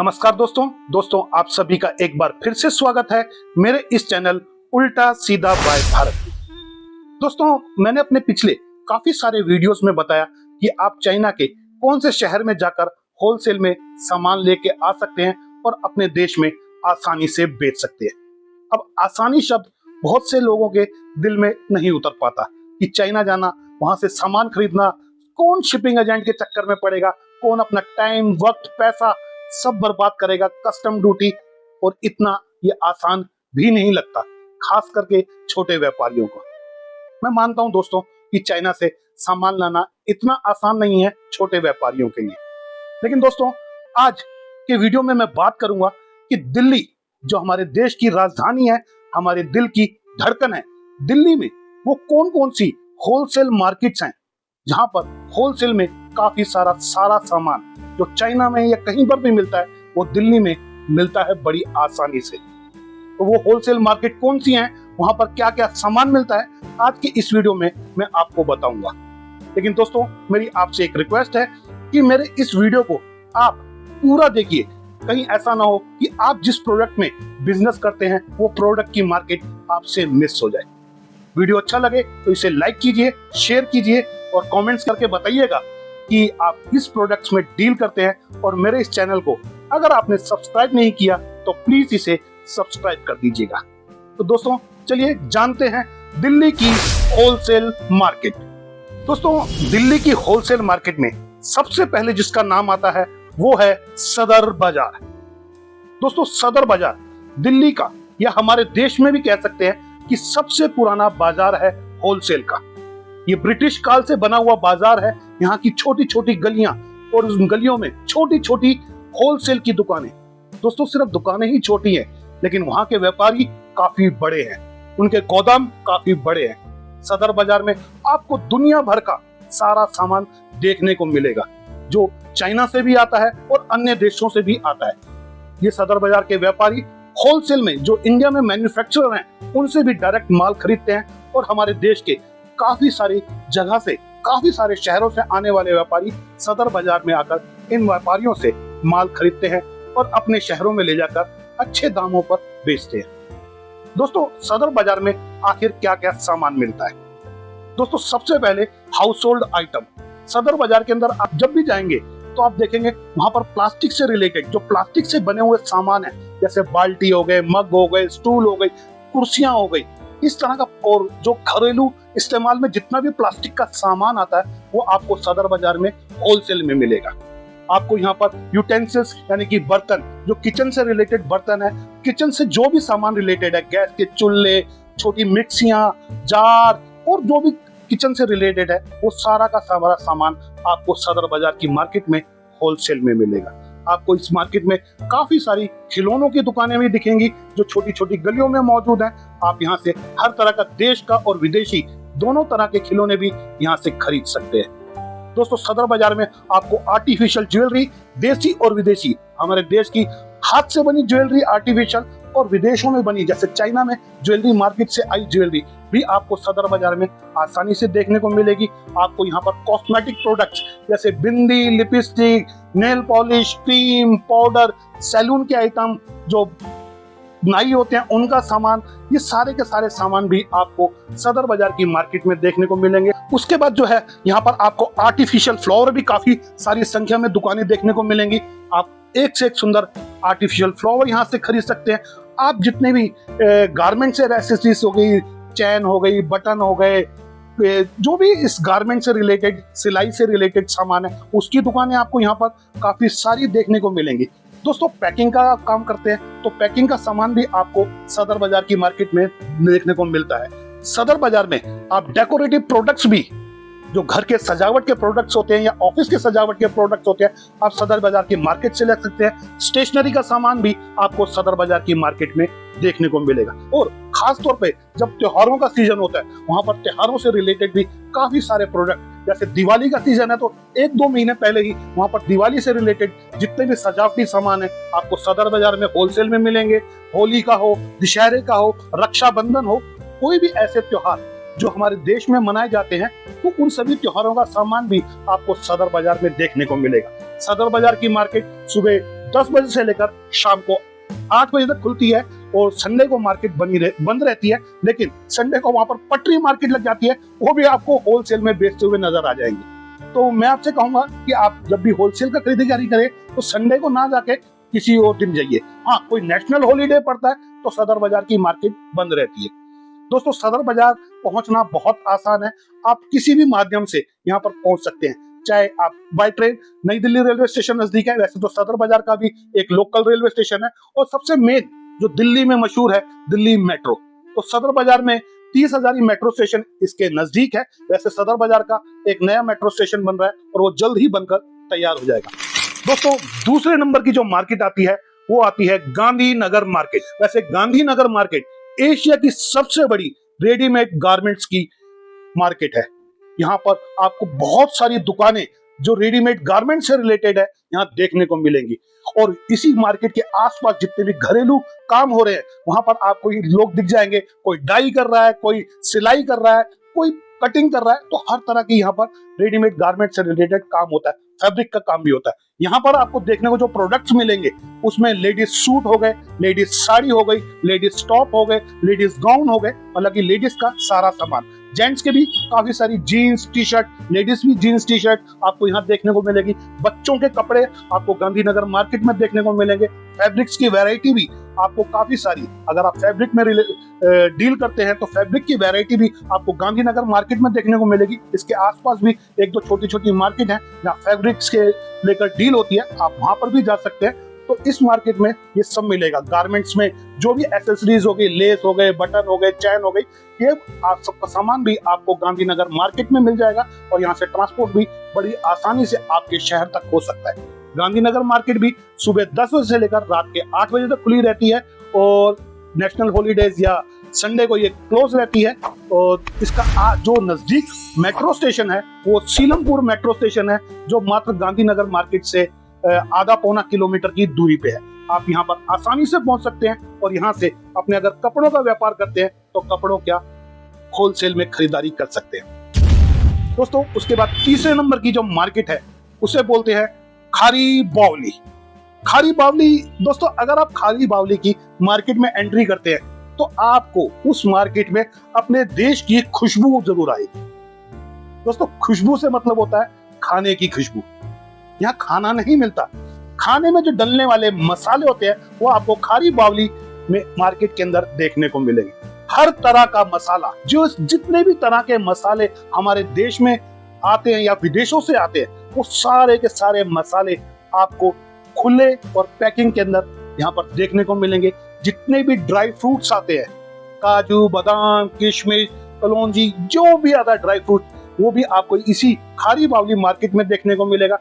नमस्कार दोस्तों आप सभी का एक बार फिर से स्वागत है मेरे इस चैनल उल्टा सीधा बाय भारत में। दोस्तों, मैंने अपने पिछले काफी सारे वीडियोस में बताया कि आप चाइना के कौन से शहर में जाकर होलसेल में सामान लेके आ सकते हैं और अपने देश में आसानी से बेच सकते हैं। अब आसानी शब्द बहुत से लोगों के दिल में नहीं उतर पाता कि चाइना जाना, वहां से सामान खरीदना, कौन शिपिंग एजेंट के चक्कर में पड़ेगा, कौन अपना टाइम, वक्त, पैसा सब बर्बाद करेगा, कस्टम ड्यूटी, और इतना ये आसान भी नहीं लगता, खास करके छोटे व्यापारियों को। मैं मानता हूं दोस्तों कि चाइना से सामान लाना इतना आसान नहीं है छोटे व्यापारियों के लिए। लेकिन दोस्तों, आज के वीडियो में मैं बात करूंगा कि दिल्ली जो हमारे देश की राजधानी है, हमारे दिल की धड़कन है, दिल्ली में वो कौन कौन सी होलसेल मार्केट्स हैं जहां पर होलसेल में काफी सारा सामान जो चाइना में या कहीं पर भी मिलता है वो दिल्ली में मिलता है बड़ी आसानी से। तो वो होलसेल मार्केट कौन सी हैं, वहां पर क्या क्या सामान मिलता है, आज के इस वीडियो में मैं आपको बताऊंगा। लेकिन दोस्तों, मेरी आपसे एक रिक्वेस्ट है कि मेरे इस वीडियो को आप पूरा देखिए, कहीं ऐसा ना हो कि आप जिस प्रोडक्ट में बिजनेस करते हैं वो प्रोडक्ट की मार्केट आपसे मिस हो जाए। वीडियो अच्छा लगे तो इसे लाइक कीजिए, शेयर कीजिए और कमेंट्स करके बताइएगा कि आप किस प्रोडक्ट्स में डील करते हैं। और मेरे इस चैनल को अगर आपने सब्सक्राइब नहीं किया तो प्लीज इसे सब्सक्राइब कर दीजिएगा। तो दोस्तों, चलिए जानते हैं दिल्ली की होलसेल मार्केट। दोस्तों, दिल्ली की होलसेल मार्केट में सबसे पहले जिसका नाम आता है वो है सदर बाजार। दोस्तों, सदर बाजार दिल्ली का या हमारे देश में भी कह सकते हैं कि सबसे पुराना बाजार है होलसेल का। ये ब्रिटिश काल से बना हुआ बाजार है। यहाँ की छोटी छोटी गलियां और उन गलियों में छोटी छोटी होलसेल की दुकानें। दोस्तों, सिर्फ दुकानें ही छोटी हैं, लेकिन वहां के व्यापारी काफी बड़े हैं, उनके गोदाम काफी बड़े हैं। सदर बाजार में आपको दुनिया भर का सारा सामान देखने को मिलेगा जो चाइना से भी आता है और अन्य देशों से भी आता है। ये सदर बाजार के व्यापारी होलसेल में जो इंडिया में मैन्युफैक्चरर हैं उनसे भी डायरेक्ट माल खरीदते हैं, और हमारे देश के काफी सारी जगह से, काफी सारे शहरों से आने वाले व्यापारी सदर बाजार में आकर इन व्यापारियों से माल खरीदते हैं और अपने शहरों में ले जाकर अच्छे दामों पर बेचते हैं। दोस्तों, सदर बाजार में आखिर क्या क्या सामान मिलता है? दोस्तों, सबसे पहले हाउस होल्ड आइटम। सदर बाजार के अंदर आप जब भी जाएंगे तो आप देखेंगे वहां पर प्लास्टिक से रिलेटेड, जो प्लास्टिक से बने हुए सामान है, जैसे बाल्टी हो गए, मग हो गए, स्टूल हो गई, कुर्सियां हो गई, इस तरह का, और जो घरेलू इस्तेमाल में जितना भी प्लास्टिक का सामान आता है वो आपको सदर बाजार में होलसेल में मिलेगा। आपको यहाँ पर यूटेंसिल्स यानी कि बर्तन, जो किचन से रिलेटेड बर्तन है, किचन से जो भी सामान रिलेटेड है, गैस के चूल्हे, छोटी मिक्सियां, जार और जो भी किचन से रिलेटेड है, वो सारा का सारा सामान आपको सदर बाजार की मार्केट में होलसेल में मिलेगा। आपको इस मार्केट में काफी सारी खिलौनों की दुकानें भी दिखेंगी जो छोटी छोटी गलियों में मौजूद हैं। आप यहाँ से हर तरह का, देश का और विदेशी दोनों तरह के खिलौने भी यहाँ से खरीद सकते हैं। दोस्तों, सदर बाजार में आपको आर्टिफिशियल ज्वेलरी, देसी और विदेशी, हमारे देश की हाथ से बनी ज्वेलरी आर्टिफिशियल और विदेशों में बनी, जैसे चाइना में ज्वेलरी मार्केट से आई ज्वेलरी भी आपको सदर बाजार में आसानी से देखने को मिलेगी। आपको यहाँ पर कॉस्मेटिक प्रोडक्ट्स जैसे bindi, lipstick, nail polish, cream, powder, salon के आइटम, जो नाई होते हैं उनका सामान, ये सारे के सारे सामान भी आपको सदर बाजार की मार्केट में देखने को मिलेंगे। उसके बाद जो है, यहाँ पर आपको आर्टिफिशियल फ्लावर भी काफी सारी संख्या में दुकानें देखने को मिलेंगी। आप एक से एक सुंदर आर्टिफिशियल फ्लावर यहाँ से खरीद सकते हैं। आप जितने भी गारमेंट से एक्सेसरीज हो गई, चैन हो गई, बटन हो गए, जो भी इस गारमेंट से रिलेटेड, सिलाई से रिलेटेड सामान है, उसकी दुकानें आपको यहाँ पर काफी सारी देखने को मिलेंगी। दोस्तों, पैकिंग का काम करते हैं तो पैकिंग का सामान भी आपको सदर बाजार की मार्केट में देखने को मिलता है। सदर बाजार में आप डेकोरेटिव प्रोडक्ट्स भी, जो घर के सजावट के प्रोडक्ट्स होते हैं या ऑफिस के सजावट के प्रोडक्ट्स होते हैं, आप सदर बाजार की मार्केट से ले सकते हैं। स्टेशनरी का सामान भी आपको सदर बाजार की मार्केट में देखने को मिलेगा। और खास तौर पे जब त्योहारों का सीजन होता है, वहां पर त्योहारों से रिलेटेड भी काफी सारे प्रोडक्ट, जैसे दिवाली का सीजन है तो 1-2 महीने पहले ही वहां पर दिवाली से रिलेटेड जितने भी सजावटी सामान है आपको सदर बाजार में होलसेल में मिलेंगे। होली का हो, दशहरे का हो, रक्षाबंधन हो, कोई भी ऐसे त्योहार जो हमारे देश में मनाए जाते हैं, तो उन सभी त्योहारों का सामान भी आपको सदर बाजार में देखने को मिलेगा। सदर बाजार की मार्केट सुबह 10 बजे से लेकर शाम को 8 बजे तक खुलती है और संडे को मार्केट बंद रहती है, लेकिन संडे को वहां पर पटरी मार्केट लग जाती है, वो भी आपको होलसेल में बेचते हुए नजर आ जाएंगे। तो मैं आपसे कहूंगा कि आप जब भी होलसेल का खरीदारी करें तो संडे को ना जाके किसी और दिन जाइए। हाँ, कोई नेशनल हॉलीडे पड़ता है तो सदर बाजार की मार्केट बंद रहती है। दोस्तों, सदर बाजार पहुंचना बहुत आसान है, आप किसी भी माध्यम से यहाँ पर पहुंच सकते हैं। चाहे आप बाय ट्रेन, नई दिल्ली रेलवे स्टेशन नजदीक है, वैसे तो सदर बाजार का भी एक लोकल रेलवे स्टेशन है, और सबसे मेन जो दिल्ली में मशहूर है, दिल्ली मेट्रो। तो सदर बाजार में 30 हजारी मेट्रो स्टेशन इसके नजदीक है। वैसे सदर बाजार का एक नया मेट्रो स्टेशन बन रहा है और वो जल्द ही बनकर तैयार हो जाएगा। दोस्तों, दूसरे नंबर की जो मार्केट आती है वो आती है गांधीनगर मार्केट। वैसे गांधीनगर मार्केट एशिया की सबसे बड़ी रेडीमेड गारमेंट्स की मार्केट है। यहाँ पर आपको बहुत सारी दुकानें जो रेडीमेड गारमेंट से रिलेटेड है यहाँ देखने को मिलेंगी, और इसी मार्केट के आसपास जितने भी घरेलू काम हो रहे हैं वहां पर आपको ये लोग दिख जाएंगे। कोई डाई कर रहा है, कोई सिलाई कर रहा है, कोई कटिंग कर रहा है, तो हर तरह की यहाँ पर रेडीमेड गारमेंट से रिलेटेड काम होता है, फैब्रिक का काम भी होता है। यहाँ पर आपको देखने को जो प्रोडक्ट्स मिलेंगे उसमें लेडीज सूट हो गए, लेडीज साड़ी हो गई, लेडीज टॉप हो गए, लेडीज गाउन हो गए, मतलब कि लेडीज का सारा सामान। जेंट्स के भी काफी सारी जीन्स टी शर्ट, लेडीज भी जीन्स टी शर्ट आपको यहाँ देखने को मिलेगी। बच्चों के कपड़े आपको गांधीनगर मार्केट में देखने को मिलेंगे। फैब्रिक्स की वैरायटी भी आपको काफी सारी, अगर आप फैब्रिक में डील करते हैं तो फैब्रिक की वैरायटी भी आपको गांधीनगर मार्केट में देखने को मिलेगी। इसके आसपास भी एक दो छोटी छोटी मार्केट है जहाँ फैब्रिक्स के लेकर डील होती है, आप वहां पर भी जा सकते हैं। तो इस मार्केट में ये सब मिलेगा। गारमेंट्स में जो भी एक्सेसरीज हो गई, लेस हो गए, बटन हो गए, चैन हो गई, ये आप सबका सामान भी आपको गांधीनगर मार्केट में मिल जाएगा, और यहाँ से ट्रांसपोर्ट भी बड़ी आसानी से आपके शहर तक हो सकता है। गांधीनगर मार्केट भी सुबह 10 बजे से लेकर रात के 8 बजे तक खुली रहती है, और नेशनल हॉलीडेज या संडे को ये क्लोज रहती है। और इसका जो नजदीक मेट्रो स्टेशन है वो सीलमपुर मेट्रो स्टेशन है, जो मात्र गांधीनगर मार्केट से आधा पौना किलोमीटर की दूरी पे है। आप यहाँ पर आसानी से पहुंच सकते हैं, और यहाँ से अपने अगर कपड़ों का व्यापार करते हैं तो कपड़ों क्या होलसेल में खरीदारी कर सकते हैं। दोस्तों, उसके बाद तीसरे नंबर की जो मार्केट है उसे बोलते हैं खारी बावली। खारी बावली दोस्तों, अगर आप खारी बावली की मार्केट में एंट्री करते हैं तो आपको उस मार्केट में अपने देश की खुशबू जरूर आएगी। दोस्तों, खुशबू से मतलब होता है खाने की खुशबू। यहाँ खाना नहीं मिलता, खाने में जो डलने वाले मसाले होते हैं वो आपको खारी बावली में मार्केट के अंदर देखने को मिलेंगे। हर तरह का मसाला, जो जितने भी तरह के मसाले हमारे देश में आते हैं या विदेशों से आते हैं, वो सारे के सारे मसाले आपको खुले और पैकिंग के अंदर यहाँ पर देखने को मिलेंगे। जितने भी ड्राई फ्रूट्स आते हैं, काजू, बादाम, किशमिश, कलौंजी, जो भी आता है ड्राई फ्रूट, वो भी आपको इसी खारी बावली मार्केट में देखने को मिलेगा।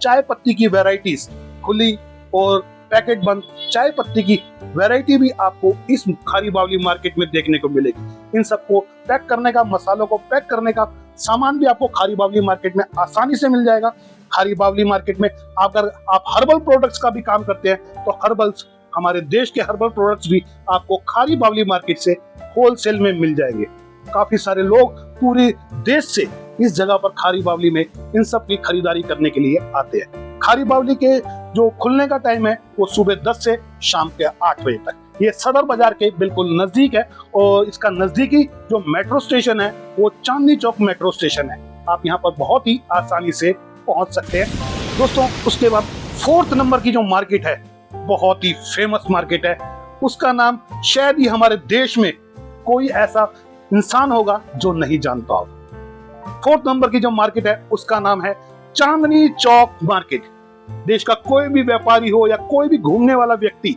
चाय पत्ती की वैरायटीज खुली और पैकेट बंद चाय पत्ती की वैरायटी भी आपको इस खारी बावली मार्केट में देखने को मिलेगी। इन सबको पैक करने का, मसालों को पैक करने का सामान भी आपको खारी बावली मार्केट में आसानी से मिल जाएगा। खारी बावली मार्केट में अगर आप हर्बल प्रोडक्ट्स का भी काम करते हैं तो हर्बल्स, हमारे देश के हर्बल प्रोडक्ट्स भी आपको खारी बावली मार्केट से होलसेल में मिल जाएंगे। काफी सारे लोग पूरे देश से इस जगह पर खारी बावली में इन सब की खरीदारी करने के लिए आते हैं। खारी बावली के जो खुलने का टाइम है वो सुबह 10 से शाम के 8 बजे तक। ये सदर बाजार के बिल्कुल नजदीक है, और इसका नजदीकी जो मेट्रो स्टेशन है वो चांदनी चौक मेट्रो स्टेशन है। आप यहाँ पर बहुत ही आसानी से पहुंच सकते हैं। दोस्तों, उसके बाद 4th नंबर की जो मार्केट है, बहुत ही फेमस मार्केट है, उसका नाम शायद ही हमारे देश में कोई ऐसा इंसान होगा जो नहीं जानता होगा। 4th नंबर की जो मार्केट है उसका नाम है चांदनी चौक मार्केट। देश का कोई भी व्यापारी हो या कोई भी घूमने वाला व्यक्ति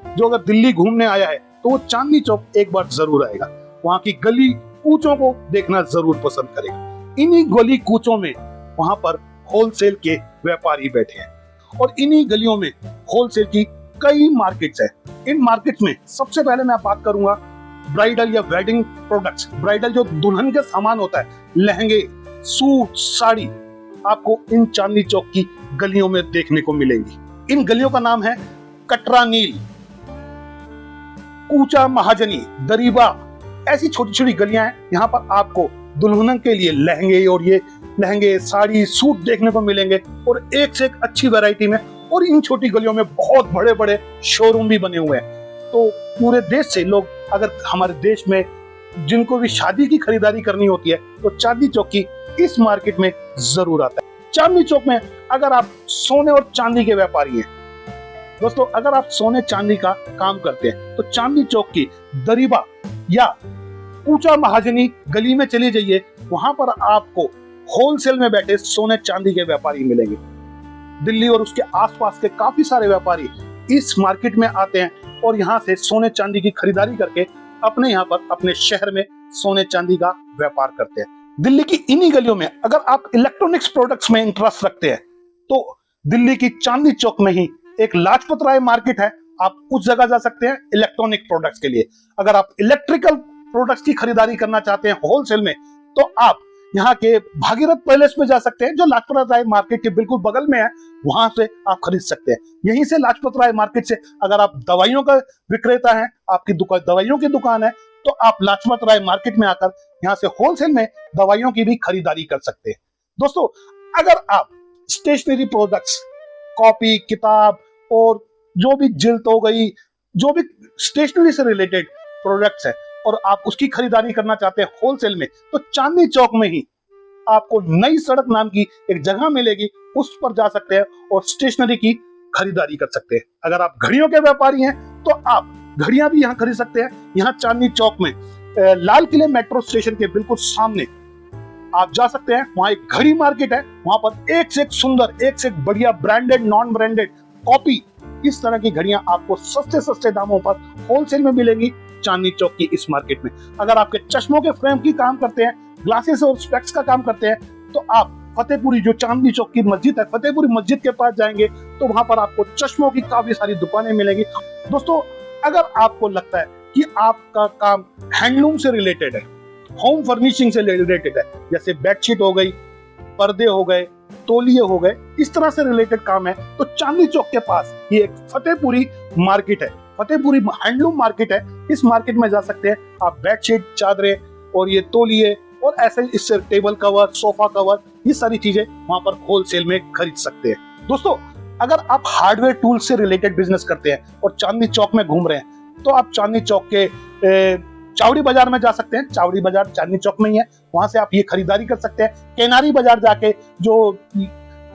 जो अगर दिल्ली घूमने आया है तो वो चांदनी चौक एक बार जरूर आएगा। वहां की गली कूचों को देखना जरूर पसंद करेगा। इन्हीं गली कूचों में वहां पर होलसेल के व्यापारी बैठे हैं, और इन्हीं गलियों में होलसेल की कई मार्केट्स हैं। इन मार्केट्स में सबसे पहले मैं बात करूंगा ब्राइडल या वेडिंग प्रोडक्ट्स। ब्राइडल जो दुल्हन का सामान होता है, लहंगे, सूट, साड़ी, आपको इन चांदनी चौक की गलियों में देखने को मिलेंगी। इन गलियों का नाम है कटरा नील, कूचा महाजनी, दरीबा, ऐसी छोटी छोटी गलियां हैं। यहाँ पर आपको दुल्हन के लिए लहंगे, और ये लहंगे, साड़ी, सूट देखने को मिलेंगे, और एक से एक अच्छी वैरायटी में और इन छोटी गलियों में बहुत बड़े बड़े शोरूम भी बने हुए हैं। तो पूरे देश से लोग अगर हमारे देश में जिनको भी शादी की खरीदारी करनी होती है तो चांदनी चौक की इस मार्केट में जरूर आता है। चांदनी चौक में अगर आप सोने और चांदी के व्यापारी हैं दोस्तों, अगर आप सोने चांदी का काम करते हैं तो चांदनी चौक की दरीबा या ऊंचा महाजनी गली में चली जाइए, वहां पर आपको होलसेल में बैठे सोने चांदी के व्यापारी मिलेंगे। दिल्ली और उसके आसपास के काफी सारे व्यापारी इस मार्केट में आते हैं और यहाँ से सोने चांदी की खरीदारी करके अपने यहाँ पर अपने शहर में सोने चांदी का व्यापार करते हैं। दिल्ली की इन्हीं गलियों में अगर आप इलेक्ट्रॉनिक्स प्रोडक्ट्स में इंटरेस्ट रखते हैं तो दिल्ली की चांदनी चौक में ही एक लाजपत राय मार्केट है, आप उस जगह जा सकते हैं इलेक्ट्रॉनिक प्रोडक्ट्स के लिए। अगर आप इलेक्ट्रिकल प्रोडक्ट्स की खरीदारी करना चाहते हैं होलसेल में तो आप यहाँ के भागीरथ पैलेस में जा सकते हैं, जो लाजपत राय मार्केट के बिल्कुल बगल में है, वहां से आप खरीद सकते हैं। यहीं से लाजपत राय मार्केट से अगर आप दवाइयों का विक्रेता हैं, आपकी दुकान दवाइयों की दुकान है, तो आप लाजपत राय मार्केट में आकर यहाँ से होलसेल में दवाइयों की भी खरीदारी कर सकते हैं। दोस्तों, अगर आप स्टेशनरी प्रोडक्ट्स, कॉपी, किताब और जो भी जिल्द हो गई, जो भी स्टेशनरी से रिलेटेड प्रोडक्ट्स है और आप उसकी खरीदारी करना चाहते हैं होलसेल में, तो चांदनी चौक में ही आपको नई सड़क नाम की एक जगह मिलेगी, उस पर जा सकते हैं और स्टेशनरी की खरीदारी कर सकते हैं। अगर आप घड़ियों के व्यापारी हैं तो आप घड़ियां भी यहाँ खरीद सकते हैं। यहाँ चांदनी चौक में लाल किले मेट्रो स्टेशन के बिल्कुल सामने आप जा सकते हैं, वहां एक घड़ी मार्केट है, वहां पर एक से एक सुंदर, एक से एक बढ़िया ब्रांडेड, नॉन ब्रांडेड, कॉपी, इस तरह की घड़ियां आपको सस्ते सस्ते दामों पर होलसेल में मिलेंगी चांदनी चौक की इस मार्केट में। अगर आपके चश्मों के फ्रेम की काम करते हैं, ग्लासेस और स्पेक्स का काम करते हैं, तो आप फतेहपुरी, जो चांदनी चौक की मस्जिद है, फतेहपुरी मस्जिद के पास जाएंगे तो वहां पर आपको चश्मों की काफी सारी दुकानें मिलेंगी। दोस्तों, अगर आपको लगता है कि आपका काम हैंडलूम से रिलेटेड है, होम फर्निशिंग से रिलेटेड है, जैसे बेडशीट हो गई, पर्दे हो गए, तौलिए हो गए, इस तरह से रिलेटेड काम है, तो चांदनी चौक के पास ये एक फतेहपुरी मार्केट है, फतेहपुरी हैंडलूम मार्केट है। इस मार्केट में जा सकते हैं आप, बेडशीट, चादरें और ये तौलिए और ऐसे इससे टेबल कवर, सोफा कवर, ये सारी चीजें वहां पर होलसेल में खरीद सकते हैं। दोस्तों, अगर आप हार्डवेयर टूल से रिलेटेड बिजनेस करते हैं और चांदनी चौक में घूम रहे हैं तो आप चांदनी चौक के चावड़ी बाजार में जा सकते हैं। चावड़ी बाजार चांदनी चौक में ही है, वहां से आप ये खरीदारी कर सकते हैं। केनारी बाजार जाके जो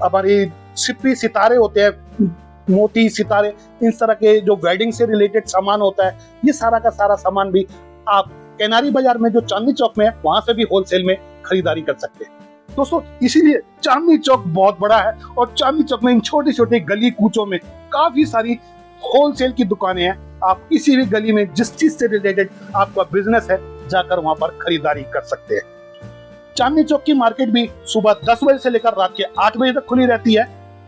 हमारी सिप्पी सितारे होते हैं, मोती सितारे, इन तरह के जो वेडिंग से रिलेटेड सामान होता है, ये सारा का सारा सामान भी आप केनारी बाजार में जो चांदनी चौक में है वहां से भी होलसेल में खरीदारी कर सकते हैं। दोस्तों, इसीलिए चांदनी चौक बहुत बड़ा है और चांदनी चौक में इन छोटी छोटी गली कूचों में काफी सारी होलसेल की दुकानें हैं। आप किसी भी गली में जिस चीज से रिलेटेड आपका बिजनेस है, जाकर वहां पर खरीदारी कर सकते हैं। चांदनी चौक की मार्केट भी सुबह 10 बजे से लेकर रात के 8 बजे तक खुली रहती है,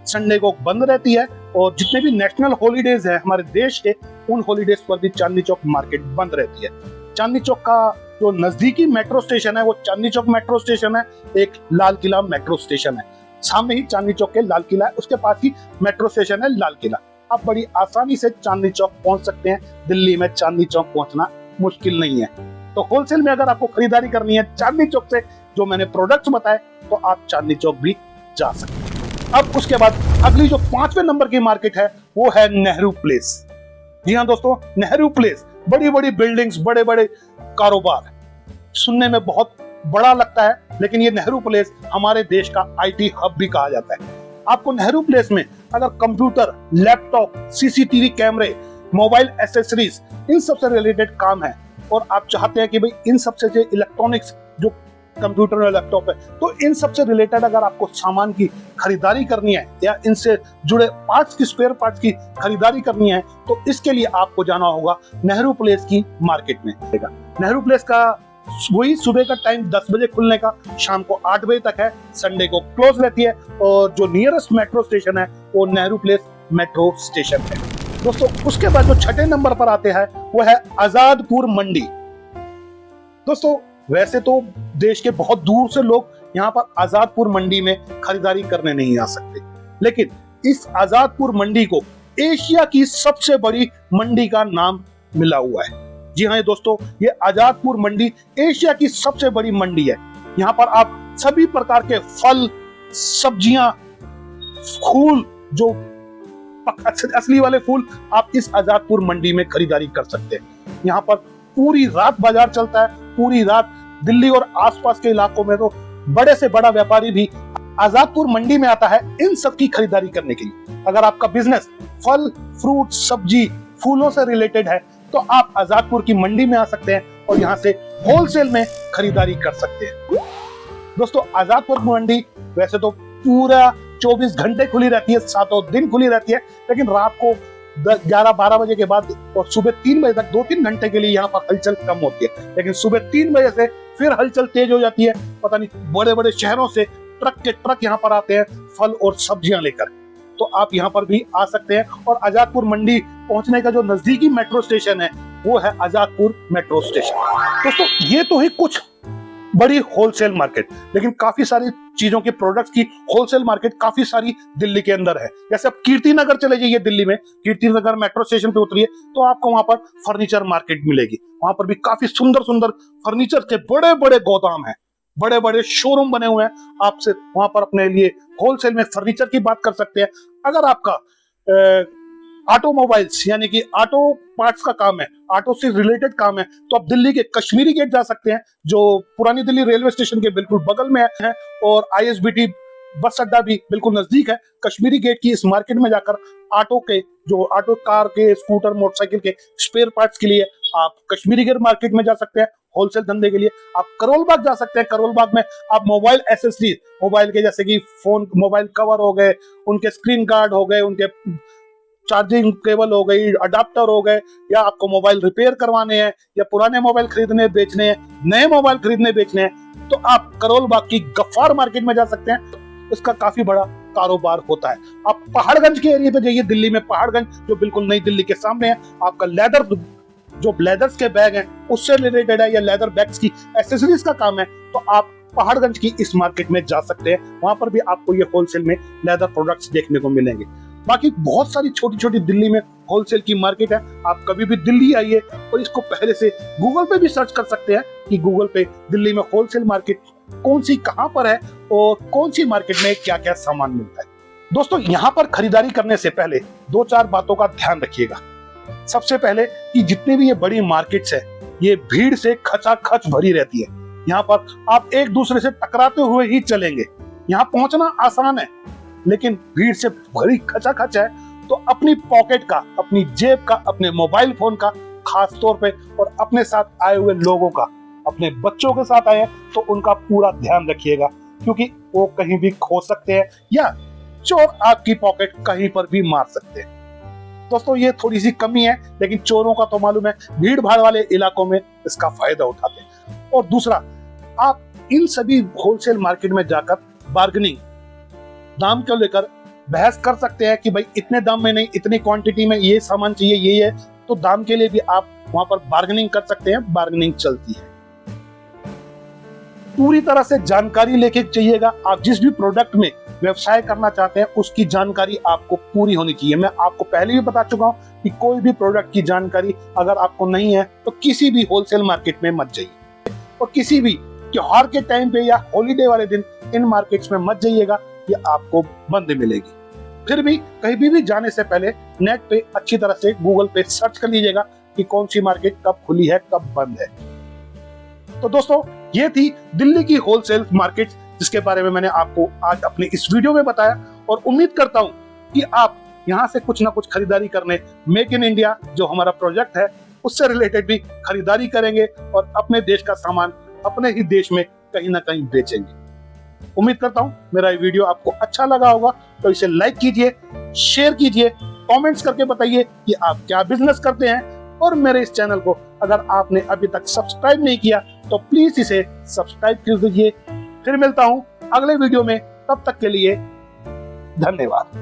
संडे को बंद रहती है, और जितने भी नेशनल हॉलीडेज है हमारे देश के, उन हॉलीडेज पर भी चांदनी चौक मार्केट बंद रहती है। चांदनी चौक का जो नजदीकी मेट्रो स्टेशन है वो चांदनी चौक मेट्रो स्टेशन है, एक लाल किला मेट्रो स्टेशन है। सामने ही चांदनी चौक के लाल किला है, उसके पास ही मेट्रो स्टेशन है लाल किला। आप बड़ी आसानी से चांदनी चौक पहुंच सकते हैं। दिल्ली में चांदनी चौक पहुंचना मुश्किल नहीं है। तो होलसेल में अगर आपको खरीदारी करनी है चांदनी चौक से, जो मैंने प्रोडक्ट्स बताए, तो आप चांदनी चौक भी जा सकते हैं। अब उसके बाद अगली जो 5वें नंबर की मार्केट है वो है नेहरू प्लेस। जी हाँ दोस्तों, नेहरू प्लेस, बड़ी बड़ी बिल्डिंग्स, बड़े बड़े कारोबार, सुनने में बहुत बड़ा लगता है, लेकिन ये नेहरू प्लेस हमारे देश का आईटी हब भी कहा जाता है। आपको नेहरू प्लेस में अगर कंप्यूटर, लैपटॉप, सीसीटीवी कैमरे, मोबाइल एसेसरीज, इन सब से रिलेटेड काम है और आप चाहते हैं कि भाई इन सब से जो इलेक्ट्रॉनिक्स, जो कंप्यूटर और लैपटॉप है, तो इन सब से रिलेटेड अगर आपको सामान की खरीदारी करनी है या इनसे जुड़े पार्ट्स की, स्पेयर पार्ट्स की खरीदारी करनी है, तो इसके लिए आपको जाना होगा नेहरू प्लेस की मार्केट में। नेहरू प्लेस का वही सुबह का टाइम 10 बजे खुलने का, शाम को 8 बजे तक है, संडे को क्लोज रहती है, और जो नियरेस्ट मेट्रो स्टेशन है वो नेहरू प्लेस मेट्रो स्टेशन है। दोस्तों, उसके बाद जो 6ठे नंबर पर आते हैं वो है आजादपुर मंडी। दोस्तों, वैसे तो देश के बहुत दूर से लोग यहाँ पर आजादपुर मंडी में खरीदारी करने नहीं आ सकते, लेकिन इस आजादपुर मंडी को एशिया की सबसे बड़ी मंडी का नाम मिला हुआ है। जी हाँ दोस्तों, ये आजादपुर मंडी एशिया की सबसे बड़ी मंडी है। यहाँ पर आप सभी प्रकार के फल, सब्जियां, फूल, जो असली वाले फूल आप इस आजादपुर मंडी में खरीदारी कर सकते हैं। यहाँ पर पूरी रात बाजार चलता है, पूरी रात दिल्ली और आसपास के इलाकों में तो बड़े से बड़ा व्यापारी भी आजादपुर मंडी में आता है इन सब की खरीदारी करने के लिए। अगर आपका बिजनेस फल, फ्रूट, सब्जी, फूलों से रिलेटेड है तो आप आजादपुर की मंडी में आ सकते हैं और यहाँ से होलसेल में खरीदारी कर सकते हैं। दोस्तों, आजादपुर मंडी वैसे तो पूरा 24 घंटे खुली रहती है, 7 दिन खुली रहती है, लेकिन रात को 11-12 बजे के बाद और सुबह 3 बजे तक 2-3 घंटे के लिए यहाँ पर हलचल कम होती है, लेकिन सुबह 3 बजे से फिर हलचल तेज हो जाती है। पता नहीं बड़े बड़े शहरों से ट्रक के ट्रक यहाँ पर आते हैं फल और सब्जियां लेकर, तो आप यहाँ पर भी आ सकते हैं। और आजादपुर मंडी पहुंचने का जो नजदीकी मेट्रो स्टेशन है वो है आजादपुर मेट्रो स्टेशन। दोस्तों, ये तो है कुछ बड़ी होलसेल मार्केट, लेकिन काफी सारी चीजों के प्रोडक्ट्स की होलसेल मार्केट काफी सारी दिल्ली के अंदर है। जैसे आप कीर्ति नगर चले जाइए, दिल्ली में कीर्ति नगर मेट्रो स्टेशन पे उतरिए तो आपको वहां पर फर्नीचर मार्केट मिलेगी। वहां पर भी काफी सुंदर सुंदर फर्नीचर के बड़े बड़े गोदाम है, बड़े बड़े शोरूम बने हुए हैं। आपसे वहां पर अपने लिए होलसेल में फर्नीचर की बात कर सकते हैं। अगर आपका ऑटोमोबाइल्स यानी कि ऑटो पार्ट्स का काम है, ऑटो से रिलेटेड काम है, तो आप दिल्ली के कश्मीरी गेट जा सकते हैं जो पुरानी दिल्ली रेलवे स्टेशन के बिल्कुल बगल में है, और ISBT बस अड्डा भी बिल्कुल नजदीक है। कश्मीरी गेट की इस मार्केट में जाकर ऑटो के जो ऑटो कार के, स्कूटर, मोटरसाइकिल के स्पेयर पार्ट्स के लिए आप कश्मीरी गेट मार्केट में जा सकते हैं। होलसेल धंधे के लिए आप करोल बाग जा सकते हैं। करोल बाग में आप मोबाइल एसेसरीज, मोबाइल के जैसे कि फोन, मोबाइल कवर हो गए, उनके स्क्रीन गार्ड हो गए, उनके चार्जिंग केबल हो गई, अडाप्टर हो गए, या आपको मोबाइल रिपेयर करवाने हैं या पुराने मोबाइल खरीदने बेचने हैं, नए मोबाइल खरीदने बेचने हैं, तो आप करोल बाग की गफ्फार मार्केट में जा सकते हैं। इसका काफी बड़ा कारोबार होता है। आप पहाड़गंज के एरिया पे जाइए, दिल्ली में पहाड़गंज जो बिल्कुल नई दिल्ली के सामने है, आपका लेदर जो लेदर्स के बैग हैं उससे रिलेटेड है या लेदर बैग्स की एसेसरीज का काम है, तो आप पहाड़गंज की इस मार्केट में जा सकते हैं। वहां पर भी आपको ये होलसेल में लेदर प्रोडक्ट्स देखने को मिलेंगे। बाकी बहुत सारी छोटी छोटी दिल्ली में होलसेल की मार्केट है। आप कभी भी दिल्ली आइए और इसको पहले से गूगल पे भी सर्च कर सकते हैं कि गूगल पे दिल्ली में होलसेल मार्केट कौन सी कहां पर है और कौन सी मार्केट में क्या क्या सामान मिलता है। दोस्तों, यहाँ पर खरीदारी करने से पहले 2-4 बातों का ध्यान रखिएगा। सबसे पहले कि जितनी भी ये बड़ी मार्केट्स है ये भीड़ से खचाखच भरी रहती है। यहाँ पर आप एक दूसरे से टकराते हुए ही चलेंगे। यहाँ पहुंचना आसान है लेकिन भीड़ से भरी खचाखच है, तो अपनी पॉकेट का, अपनी जेब का, अपने मोबाइल फोन का खास तौर पे, और अपने साथ आए हुए लोगों का, अपने बच्चों के साथ आए हैं तो उनका पूरा ध्यान रखिएगा, क्योंकि वो कहीं भी खो सकते हैं या चोर आपकी पॉकेट कहीं पर भी मार सकते हैं। दोस्तों, ये थोड़ी सी कमी है, लेकिन चोरों का तो मालूम है भीड़ भाड़ वाले इलाकों में इसका फायदा उठाते हैं। और दूसरा, आप इन सभी होलसेल मार्केट में जाकर बार्गेनिंग, दाम को लेकर बहस कर सकते हैं कि भाई इतने दाम में नहीं, इतनी क्वांटिटी में ये सामान चाहिए, ये है, तो दाम के लिए भी आप वहां पर बार्गेनिंग कर सकते हैं। बार्गेनिंग चलती है। पूरी तरह से जानकारी लेके चाहिएगा। आप जिस भी प्रोडक्ट में व्यवसाय करना चाहते हैं उसकी जानकारी आपको पूरी होनी चाहिए। मैं आपको पहले भी बता चुका हूं कि कोई भी प्रोडक्ट की जानकारी अगर आपको नहीं है तो किसी भी होलसेल मार्केट में मत जाइए, और किसी भी त्योहार के टाइम पे या हॉलीडे वाले दिन इन मार्केट्स में मत जाइएगा, ये आपको बंद मिलेगी। फिर भी कहीं भी जाने से पहले नेट पे अच्छी तरह से गूगल पे सर्च कर लीजिएगा कि कौन सी मार्केट कब खुली है, कब बंद है। तो दोस्तों, ये थी दिल्ली की होलसेल मार्केट जिसके बारे में मैंने आपको आज अपने इस वीडियो में बताया, और उम्मीद करता हूं कि आप यहां से कुछ ना कुछ खरीदारी करने, मेक इन इंडिया जो हमारा प्रोजेक्ट है उससे रिलेटेड भी खरीदारी करेंगे और अपने देश का सामान अपने ही देश में कहीं ना कहीं बेचेंगे। उम्मीद करता हूं मेरा ये वीडियो आपको अच्छा लगा होगा, तो इसे लाइक कीजिए, शेयर कीजिए, कमेंट्स करके बताइए कि आप क्या बिजनेस करते हैं, और मेरे इस चैनल को अगर आपने अभी तक सब्सक्राइब नहीं किया तो प्लीज इसे सब्सक्राइब कर दीजिए। फिर मिलता हूं अगले वीडियो में, तब तक के लिए धन्यवाद।